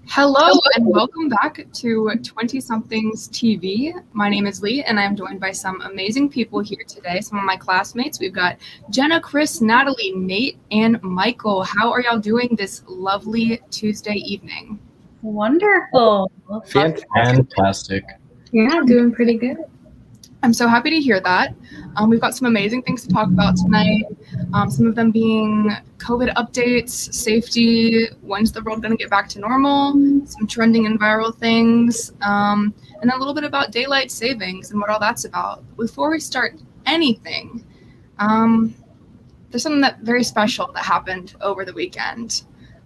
Hello and welcome back to 20-somethings TV. My name is Lee and I'm joined by some amazing people here today. Some of my classmates. We've got Jenna, Chris, Natalie, Nate, and Michael. How are y'all doing this lovely Tuesday evening? Wonderful. Fantastic. Yeah, doing pretty good. I'm so happy to hear that. We've got some amazing things to talk about tonight. Some of them being COVID updates, safety, when's the world going to get back to normal, some trending and viral things, and then a little bit about daylight savings and what all that's about. Before we start anything, there's something that very special that happened over the weekend.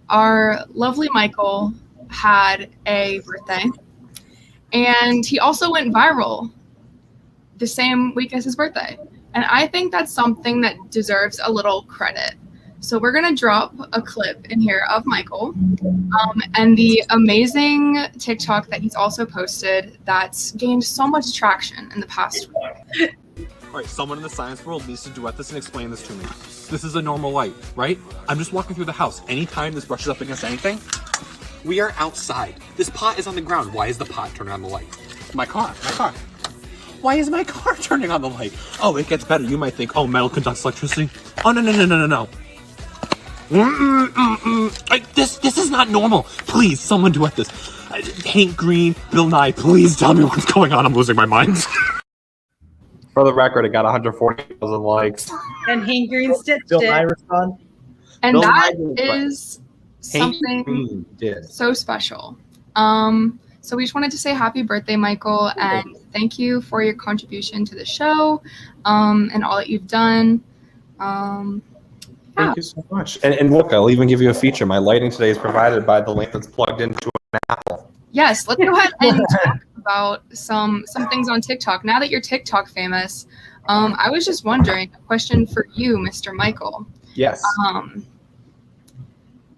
Our lovely Michael had a birthday, and he also went viral the same week as his birthday. And I think that's something that deserves a little credit. So we're gonna drop a clip in here of Michael and the amazing TikTok that he's also posted that's gained so much traction in the past week. All right, someone in the science world needs to duet this and explain this to me. This is a normal light, right? I'm just walking through the house. Anytime this brushes up against anything, we are outside. This pot is on the ground. Why is the pot turning on the light? My car. Why is my car turning on the light? Oh, it gets better. You might think, oh, metal conducts electricity. Oh, no. This is not normal. Please, someone duet this. Hank Green, Bill Nye, please tell me what's going on. I'm losing my mind. For the record, it got 140,000 likes. And Hank Green stitched Bill Nye it. respond? And Bill that Nye is something did. so special. So we just wanted to say happy birthday, Michael, and thank you for your contribution to the show and all that you've done. Thank you so much. And look, I'll even give you a feature. My lighting today is provided by the lamp that's plugged into an Apple. Yes, let's go ahead and talk about some things on TikTok. Now that you're TikTok famous, I was just wondering, a question for you, Mr. Michael. Yes.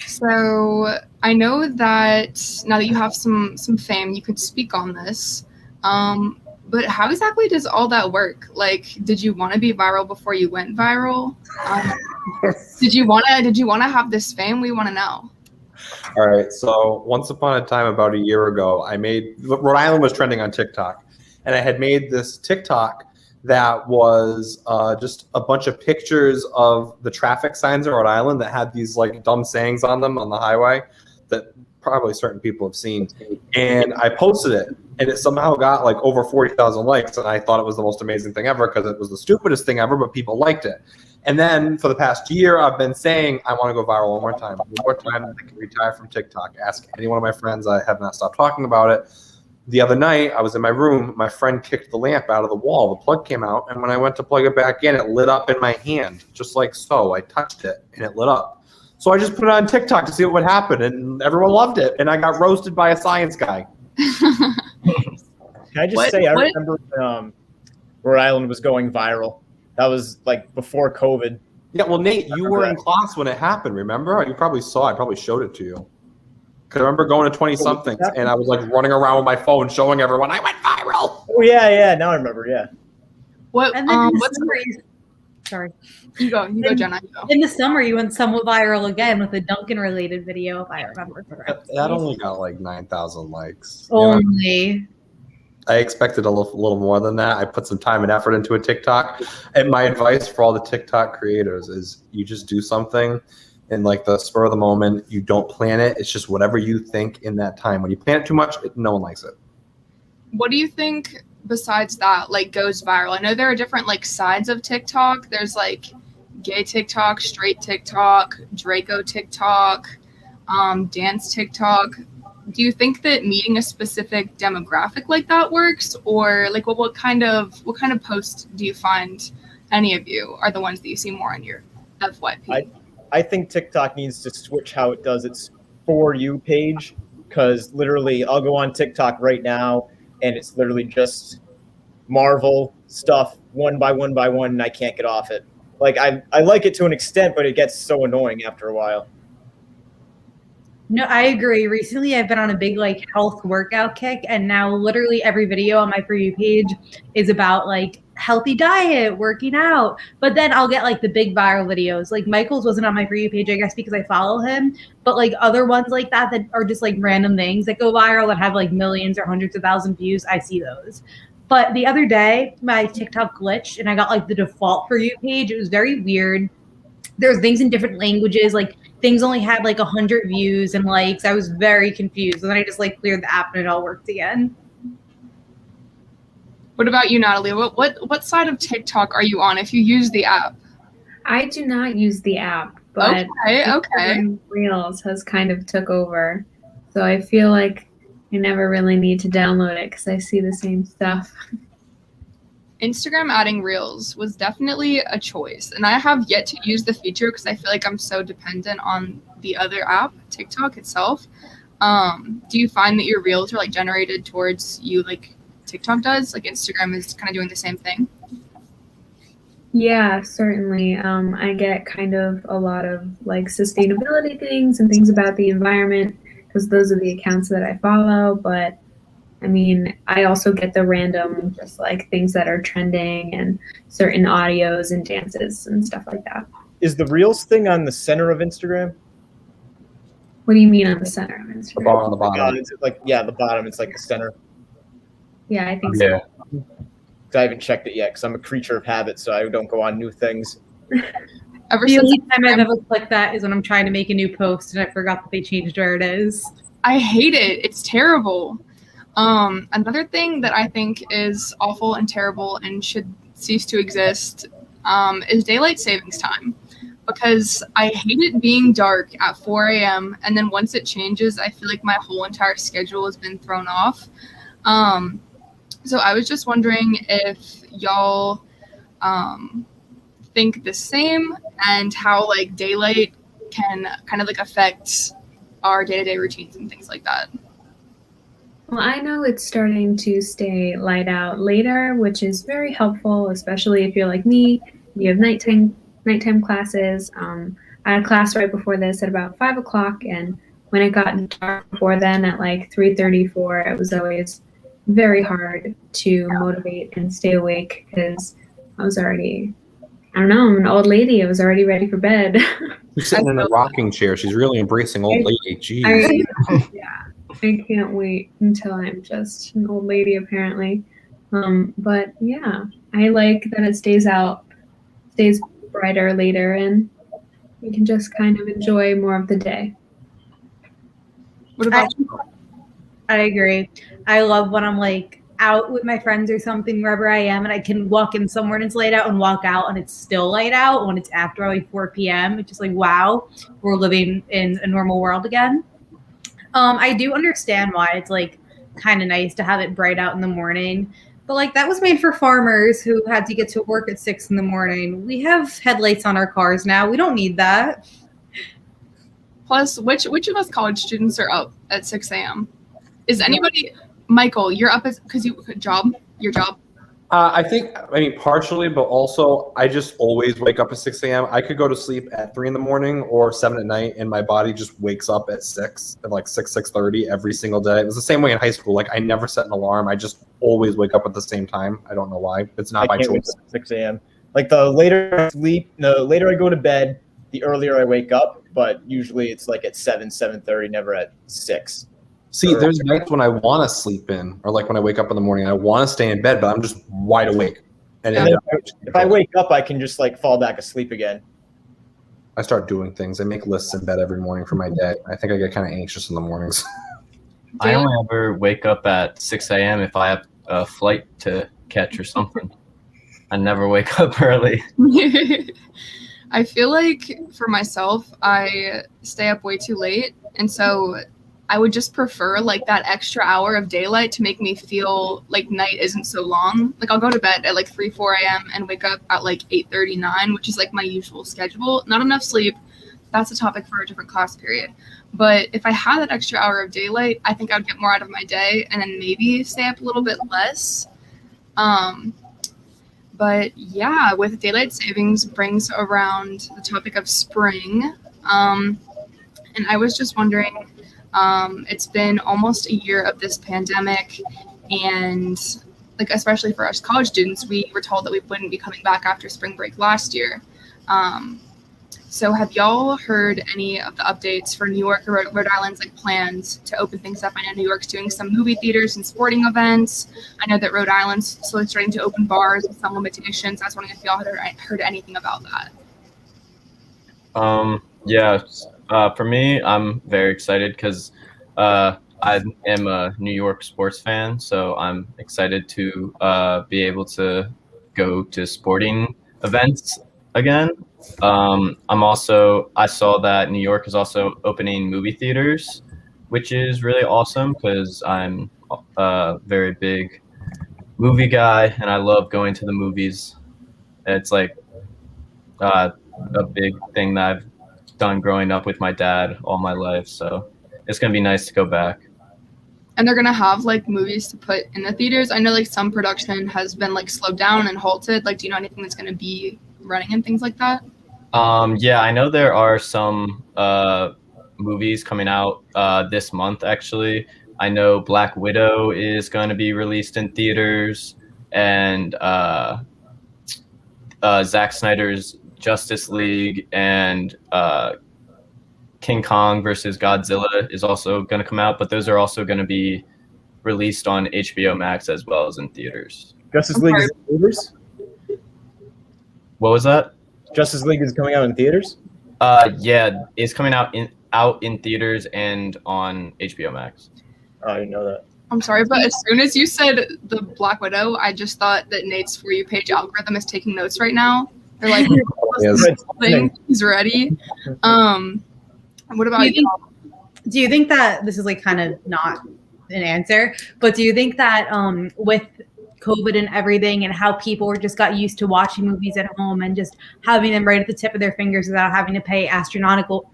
So I know that now that you have some fame, you could speak on this. But how exactly does all that work? Like, did you want to be viral before you went viral? Did you want to have this fame? We want to know. All right. So once upon a time, about a year ago, Rhode Island was trending on TikTok, and I had made this TikTok that was just a bunch of pictures of the traffic signs in Rhode Island that had these like dumb sayings on them on the highway that probably certain people have seen. And I posted it, and it somehow got like over 40,000 likes, and I thought it was the most amazing thing ever because it was the stupidest thing ever, but people liked it. And then for the past year, I've been saying I want to go viral one more time. I can retire from TikTok. Ask any one of my friends. I have not stopped talking about it. The other night, I was in my room. My friend kicked the lamp out of the wall. The plug came out, and when I went to plug it back in, it lit up in my hand, just like so. I touched it, and it lit up. So I just put it on TikTok to see what would happen, and everyone loved it. And I got roasted by a science guy. Can I just say, I remember Rhode Island was going viral. That was like before COVID. Yeah, well, Nate, you were in class when it happened, remember? You probably saw it. I probably showed it to you. Because I remember going to 20-somethings, and I was like running around with my phone showing everyone I went viral. Oh, yeah. Now I remember, yeah. What? And then sorry. You go, Jenna. You go. In the summer, you went somewhat viral again with a Duncan-related video, if I remember correctly. That only got like 9,000 likes. Only. I expected a little more than that. I put some time and effort into a TikTok. And my advice for all the TikTok creators is you just do something in like the spur of the moment. You don't plan it. It's just whatever you think in that time. When you plan it too much, no one likes it. What do you think besides that like goes viral? I know there are different like sides of TikTok. There's like gay TikTok, straight TikTok, Draco TikTok, dance TikTok. Do you think that meeting a specific demographic like that works, or like what kind of posts do you find any of you are the ones that you see more on your FYP? I think TikTok needs to switch how it does its For You page, because literally I'll go on TikTok right now and it's literally just Marvel stuff one by one and I can't get off it. Like I like it to an extent, but it gets so annoying after a while. No, I agree. Recently, I've been on a big like health workout kick, and now literally every video on my For You page is about like healthy diet, working out. But then I'll get like the big viral videos. Like Michael's wasn't on my For You page, I guess, because I follow him. But like other ones like that are just like random things that go viral that have like millions or hundreds of thousand views. I see those. But the other day, my TikTok glitched, and I got like the default For You page. It was very weird. There's things in different languages, like things only had like 100 views and likes. I was very confused. And then I just like cleared the app and it all worked again. What about you, Natalie? What side of TikTok are you on if you use the app? I do not use the app, but okay. Reels has kind of took over. So I feel like I never really need to download it because I see the same stuff. Instagram adding Reels was definitely a choice, and I have yet to use the feature because I feel like I'm so dependent on the other app, TikTok itself. Do you find that your Reels are like generated towards you like TikTok does? Like Instagram is kind of doing the same thing? Yeah, certainly. I get kind of a lot of like sustainability things and things about the environment because those are the accounts that I follow, but I mean, I also get the random, just like things that are trending and certain audios and dances and stuff like that. Is the Reels thing on the center of Instagram? What do you mean on the center of The Instagram? bar on the bottom. It's like, yeah, the bottom. It's like the center. Yeah, I think so. I haven't checked it yet because I'm a creature of habit, so I don't go on new things. Ever The since only time I've ever clicked that is when I'm trying to make a new post and I forgot that they changed where it is. I hate it. It's terrible. Another thing that I think is awful and terrible and should cease to exist is daylight savings time, because I hate it being dark at 4 a.m. and then once it changes, I feel like my whole entire schedule has been thrown off. So I was just wondering if y'all think the same and how like daylight can kind of like affect our day-to-day routines and things like that. Well, I know it's starting to stay light out later, which is very helpful, especially if you're like me, you have nighttime classes. I had a class right before this at about 5 o'clock, and when it got dark before then at like 3:34, it was always very hard to motivate and stay awake because I was already, I don't know, I'm an old lady. I was already ready for bed. She's sitting in a rocking chair. She's really embracing old lady. Jeez. I can't wait until I'm just an old lady, apparently. But yeah, I like that it stays brighter later, and you can just kind of enjoy more of the day. What about you? I agree. I love when I'm like out with my friends or something, wherever I am, and I can walk in somewhere and it's light out and walk out and it's still light out when it's after like 4 p.m. It's just like, wow, we're living in a normal world again. I do understand why it's like kind of nice to have it bright out in the morning, but like that was made for farmers who had to get to work at 6 in the morning. We have headlights on our cars now. We don't need that. Plus, which of us college students are up at 6 a.m.? Is anybody, Michael, you're up because your job? I mean, partially, but also I just always wake up at 6 a.m. I could go to sleep at 3 in the morning or 7 at night, and my body just wakes up at 6, at like 6:30 every single day. It was the same way in high school. Like I never set an alarm. I just always wake up at the same time. I don't know why. It's not by Wake choice. up at 6 a.m. Like the later I sleep, the later I go to bed, the earlier I wake up. But usually it's like at 7:30, never at 6. See, there's nights when I want to sleep in, or like when I wake up in the morning, I want to stay in bed, but I'm just wide awake. And then if I wake up, I can just like fall back asleep again. I start doing things. I make lists in bed every morning for my day. I think I get kind of anxious in the mornings. I only ever wake up at 6 a.m. if I have a flight to catch or something. I never wake up early. I feel like for myself, I stay up way too late, and so I would just prefer like that extra hour of daylight to make me feel like night isn't so long. Like I'll go to bed at like 4 a.m. and wake up at like 8:39, which is like my usual schedule. Not enough sleep. That's a topic for a different class period. But if I had that extra hour of daylight, I think I would get more out of my day and then maybe stay up a little bit less. But yeah, with daylight savings brings around the topic of spring. And I was just wondering, It's been almost a year of this pandemic, and like especially for us college students, we were told that we wouldn't be coming back after spring break last year. So have y'all heard any of the updates for New York or Rhode Island's like plans to open things up? I know New York's doing some movie theaters and sporting events. I know that Rhode Island's slowly starting to open bars with some limitations. I was wondering if y'all had heard anything about that. Yeah, for me, I'm very excited because I am a New York sports fan, so I'm excited to be able to go to sporting events again. I saw that New York is also opening movie theaters, which is really awesome because I'm a very big movie guy and I love going to the movies. It's like a big thing that I've done growing up with my dad all my life, so it's gonna be nice to go back. And they're gonna have like movies to put in the theaters. I know like some production has been like slowed down and halted. Like, do you know anything that's gonna be running and things like that? Yeah, I know there are some movies coming out this month, actually. I know Black Widow is going to be released in theaters, and Zack Snyder's Justice League and King Kong versus Godzilla is also going to come out, but those are also going to be released on HBO Max as well as in theaters. Justice League is in theaters? What was that? Justice League is coming out in theaters? Yeah, it's coming out in theaters and on HBO Max. Oh, I didn't know that. I'm sorry, but as soon as you said the Black Widow, I just thought that Nate's For You page algorithm is taking notes right now. They're like, he's ready. What about you? Do you think that this is like kind of not an answer, but do you think that with COVID and everything and how people just got used to watching movies at home and just having them right at the tip of their fingers without having to pay astronomical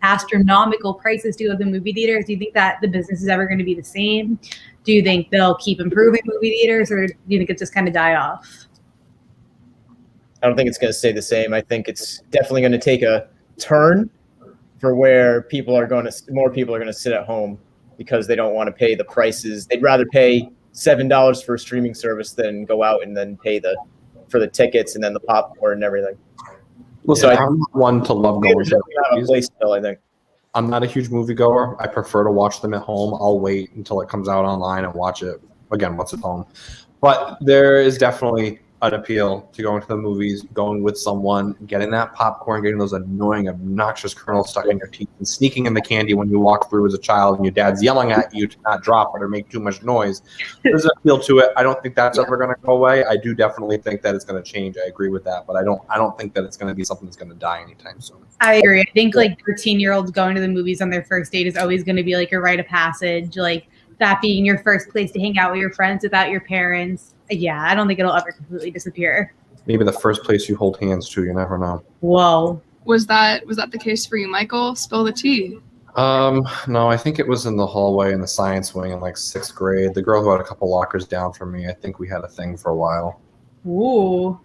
prices to go to the movie theaters, do you think that the business is ever going to be the same? Do you think they'll keep improving movie theaters, or do you think it just kind of die off? I don't think it's going to stay the same. I think it's definitely going to take a turn for where more people are going to sit at home because they don't want to pay the prices. They'd rather pay $7 for a streaming service than go out and then pay for the tickets and then the popcorn and everything. Listen, I'm not one to love going to movies. Still, I think. I'm not a huge moviegoer. I prefer to watch them at home. I'll wait until it comes out online and watch it again once at home. But there is definitely an appeal to going to the movies, going with someone, getting that popcorn, getting those annoying, obnoxious kernels stuck in your teeth, and sneaking in the candy when you walk through as a child and your dad's yelling at you to not drop it or make too much noise. There's an appeal to it. I don't think that's ever going to go away. I do definitely think that it's going to change. I agree with that, but I don't think that it's going to be something that's going to die anytime soon. I agree. I think like 13-year-olds going to the movies on their first date is always going to be like a rite of passage, like that being your first place to hang out with your friends without your parents. Yeah, I don't think it'll ever completely disappear. Maybe the first place you hold hands to, you never know. Whoa. Was that the case for you, Michael? Spill the tea. No, I think it was in the hallway in the science wing in like 6th grade. The girl who had a couple lockers down from me, I think we had a thing for a while. Ooh.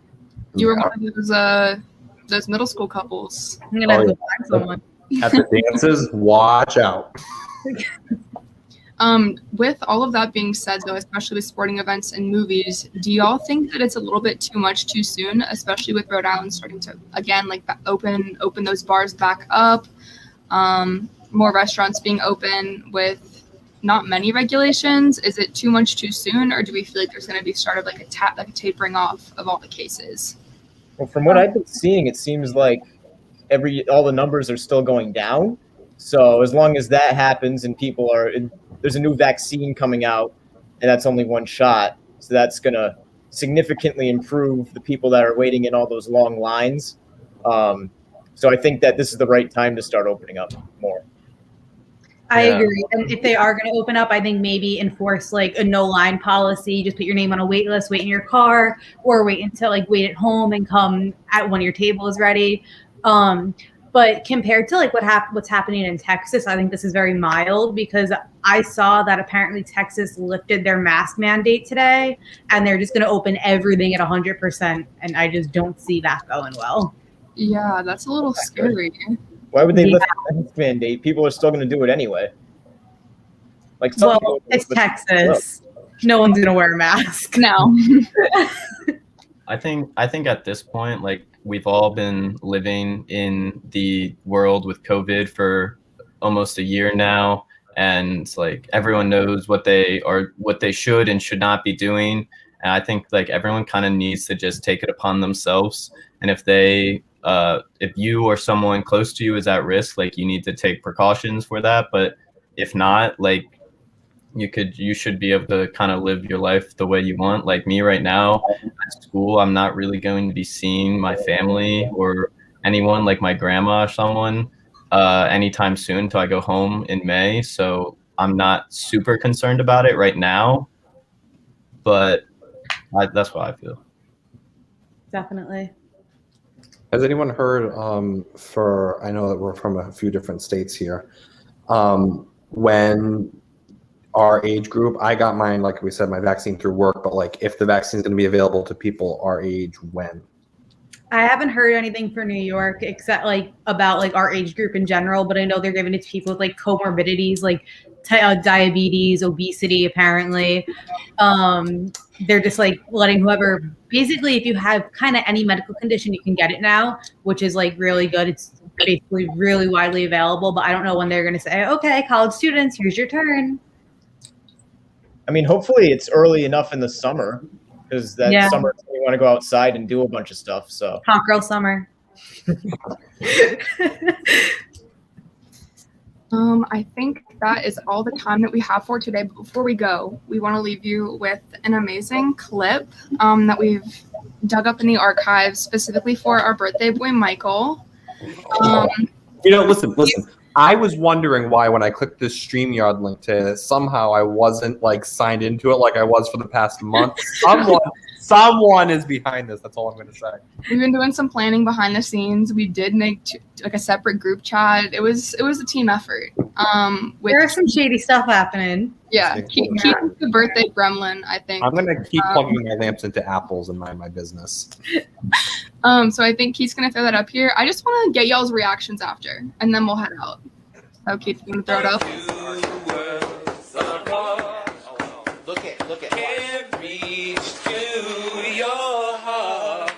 You were one of those middle school couples. I'm gonna have to find someone. At the dances, watch out. With all of that being said, though, especially with sporting events and movies, do y'all think that it's a little bit too much too soon, especially with Rhode Island starting to, again, like open those bars back up, more restaurants being open with not many regulations? Is it too much too soon, or do we feel like there's going to be started like a tapering off of all the cases? Well, from what I've been seeing, it seems like all the numbers are still going down. So as long as that happens and there's a new vaccine coming out, and that's only one shot. So that's going to significantly improve the people that are waiting in all those long lines. So I think that this is the right time to start opening up more. I agree. And if they are going to open up, I think maybe enforce like a no line policy. Just put your name on a wait list, wait in your car, or wait at home and come at when your table is ready. But compared to like what's happening in Texas, I think this is very mild because I saw that apparently Texas lifted their mask mandate today and they're just going to open everything at 100%. And I just don't see that going well. Yeah, that's a little scary. Why would they lift the mask mandate? People are still going to do it anyway. Like, some Well, people- it's Texas. No one's gonna wear a mask. No. I think at this point, like, we've all been living in the world with COVID for almost a year now, and like everyone knows what they should and should not be doing. And I think like everyone kind of needs to just take it upon themselves. And if you or someone close to you is at risk, like, you need to take precautions for that. But if not, like, you should be able to kind of live your life the way you want. Like me right now at school, I'm not really going to be seeing my family or anyone, like my grandma or someone, anytime soon until I go home in May. So I'm not super concerned about it right now, but that's what I feel. Definitely. Has anyone heard, I know that we're from a few different states here, when our age group, I got mine, like we said, my vaccine through work, but like if the vaccine is going to be available to people our age, when? I haven't heard anything for New York except like about like our age group in general, but I know they're giving it to people with like comorbidities, like diabetes, obesity, apparently. They're just like letting whoever, basically, if you have kind of any medical condition, you can get it now, which is like really good. It's basically really widely available, but I don't know when they're going to say, okay, college students, here's your turn. I mean, hopefully it's early enough in the summer, because that summer you want to go outside and do a bunch of stuff. So Hot girl summer. I think that is all the time that we have for today. But before we go, we want to leave you with an amazing clip that we've dug up in the archives specifically for our birthday boy, Michael. Listen. I was wondering why when I clicked this StreamYard link to somehow I wasn't like signed into it like I was for the past month. Someone is behind this. That's all I'm going to say. We've been doing some planning behind the scenes. We did make like a separate group chat. It was a team effort. There is some shady stuff happening. Yeah, keep the birthday gremlin, I think. I'm going to keep plugging my lamps into apples and mind my business. So I think Keith's going to throw that up here. I just want to get y'all's reactions after, and then we'll head out. So Keith's going to throw it up. Look at it reach to your heart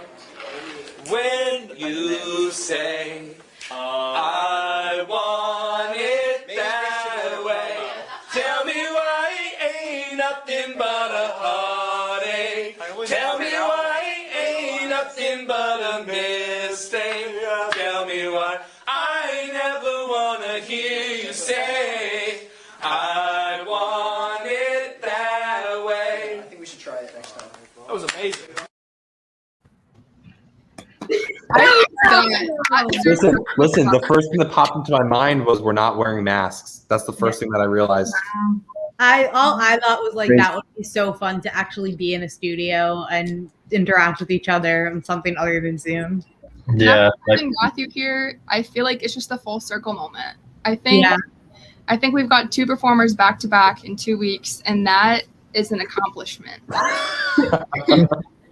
when you say, I want it that way. Tell me why ain't nothing but a heartache. Tell me why ain't nothing but a mistake. Tell me why I never wanna hear you say, I want it that way. I think we should try it next time. That was amazing. Listen, the first thing that popped into my mind was we're not wearing masks. That's the first thing that I realized. All I thought was like that would be so fun to actually be in a studio and interact with each other on something other than Zoom. Yeah. Having Matthew here, I feel like it's just a full circle moment. I think we've got 2 performers back to back in 2 weeks, and that is an accomplishment.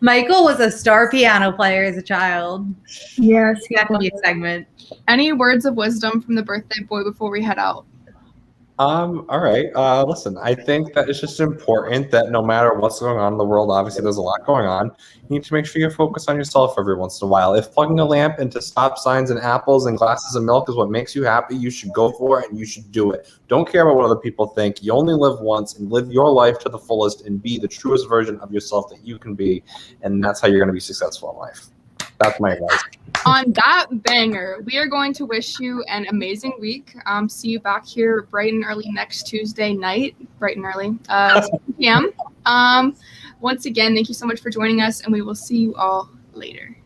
Michael was a star piano player as a child. Yes, That could be a segment. Any words of wisdom from the birthday boy before we head out? All right. Listen, I think that it's just important that no matter what's going on in the world, obviously there's a lot going on. You need to make sure you focus on yourself every once in a while. If plugging a lamp into stop signs and apples and glasses of milk is what makes you happy, you should go for it and you should do it. Don't care about what other people think. You only live once, and live your life to the fullest and be the truest version of yourself that you can be. And that's how you're going to be successful in life. That's my advice. On that banger, we are going to wish you an amazing week. See you back here bright and early next Tuesday night, bright and early, 7 p.m. Once again, thank you so much for joining us, and we will see you all later.